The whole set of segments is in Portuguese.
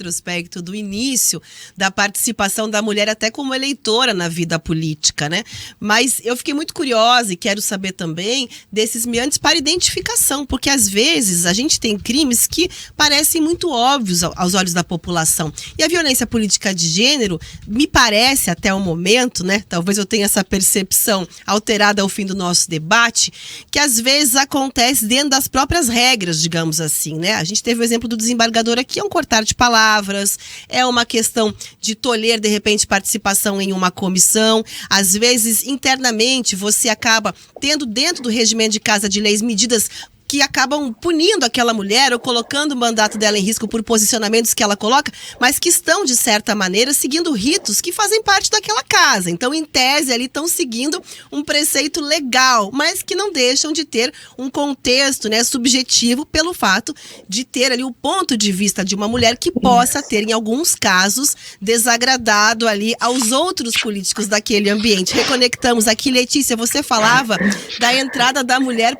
retrospecto do início da participação da mulher até como eleitora na vida política, né? Mas eu fiquei muito curiosa e quero saber também desses meandros para identificação, porque às vezes a gente tem crimes que parecem muito óbvios aos olhos da população. E a violência política de gênero, me parece até o momento, né? Talvez eu tenha essa percepção alterada ao fim do nosso debate, que às vezes acontece dentro das próprias regras, digamos assim, né? A gente teve o exemplo do desembargador aqui, é um cortar de palavras, é uma questão de tolher, de repente, participação em uma comissão. Às vezes, internamente, você acaba tendo dentro do regimento de Casa de Leis medidas que acabam punindo aquela mulher ou colocando o mandato dela em risco por posicionamentos que ela coloca, mas que estão, de certa maneira, seguindo ritos que fazem parte daquela casa. Então, em tese, ali estão seguindo um preceito legal, mas que não deixam de ter um contexto, né, subjetivo pelo fato de ter ali o ponto de vista de uma mulher que possa ter, em alguns casos, desagradado ali aos outros políticos daquele ambiente. Reconectamos aqui, Letícia, você falava da entrada da mulher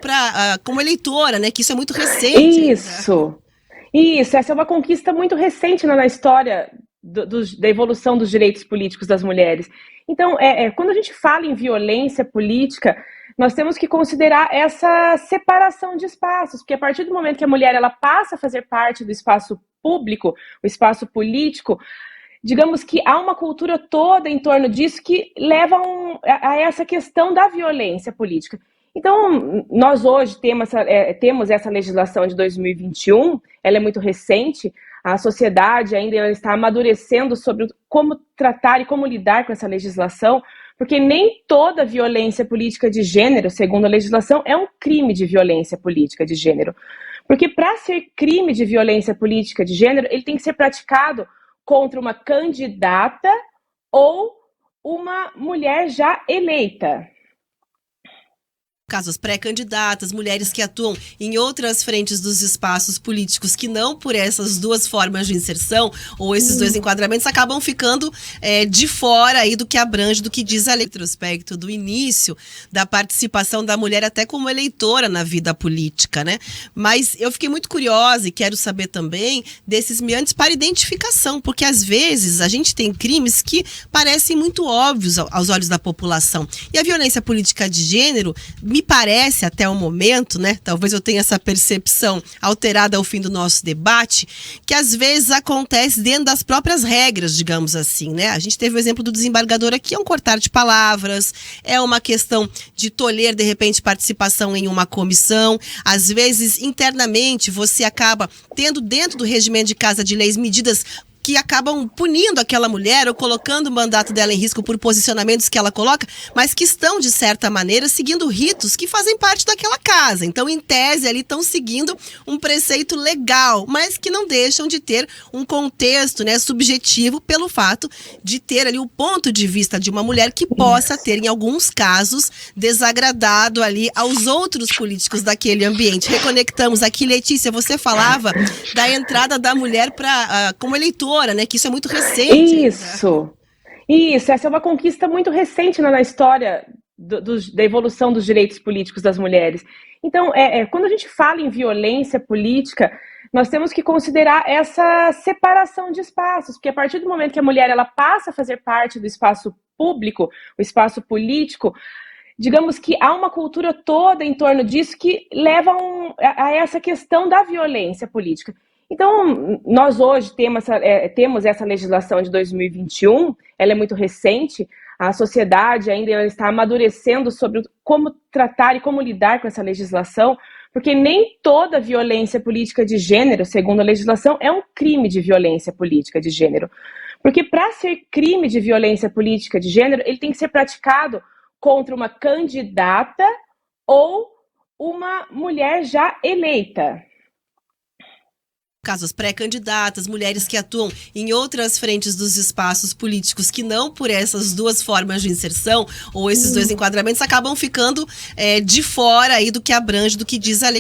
como eleitora, né? Que isso é muito recente. Isso, essa é uma conquista muito recente na história da evolução dos direitos políticos das mulheres. Então, quando a gente fala em violência política, nós temos que considerar essa separação de espaços, porque a partir do momento que a mulher ela passa a fazer parte do espaço público, o espaço político, digamos que há uma cultura toda em torno disso que leva a essa questão da violência política. Então, nós hoje temos essa legislação de 2021, ela é muito recente, a sociedade ainda está amadurecendo sobre como tratar e como lidar com essa legislação, porque nem toda violência política de gênero, segundo a legislação, é um crime de violência política de gênero. Porque para ser crime de violência política de gênero, ele tem que ser praticado contra uma candidata ou uma mulher já eleita. Casos pré-candidatas, mulheres que atuam em outras frentes dos espaços políticos que não por essas duas formas de inserção ou esses dois enquadramentos acabam ficando de fora aí do que abrange, do que diz a lei. Retrospecto do início da participação da mulher até como eleitora na vida política, né? Mas eu fiquei muito curiosa e quero saber também desses meandros para identificação, porque às vezes a gente tem crimes que parecem muito óbvios aos olhos da população. E a violência política de gênero, me parece até o momento, né? Talvez eu tenha essa percepção alterada ao fim do nosso debate, que às vezes acontece dentro das próprias regras, digamos assim, né? A gente teve o exemplo do desembargador aqui, é um cortar de palavras, é uma questão de tolher, de repente, participação em uma comissão. Às vezes, internamente, você acaba tendo dentro do regimento de Casa de Leis medidas que acabam punindo aquela mulher ou colocando o mandato dela em risco por posicionamentos que ela coloca, mas que estão, de certa maneira, seguindo ritos que fazem parte daquela casa. Então, em tese, ali estão seguindo um preceito legal, mas que não deixam de ter um contexto, né, subjetivo pelo fato de ter ali o ponto de vista de uma mulher que possa ter, em alguns casos, desagradado ali aos outros políticos daquele ambiente. Reconectamos aqui, Letícia, você falava da entrada da mulher como eleitora, né? Que isso é muito recente. Isso, essa é uma conquista muito recente na história da evolução dos direitos políticos das mulheres. Então, quando a gente fala em violência política, nós temos que considerar essa separação de espaços, porque a partir do momento que a mulher ela passa a fazer parte do espaço público, o espaço político, digamos que há uma cultura toda em torno disso que leva a essa questão da violência política. Então, nós hoje temos essa legislação de 2021, ela é muito recente, a sociedade ainda está amadurecendo sobre como tratar e como lidar com essa legislação, porque nem toda violência política de gênero, segundo a legislação, é um crime de violência política de gênero. Porque para ser crime de violência política de gênero, ele tem que ser praticado contra uma candidata ou uma mulher já eleita. Casos pré-candidatas, mulheres que atuam em outras frentes dos espaços políticos que não por essas duas formas de inserção ou esses dois enquadramentos acabam ficando de fora aí do que abrange, do que diz a lei.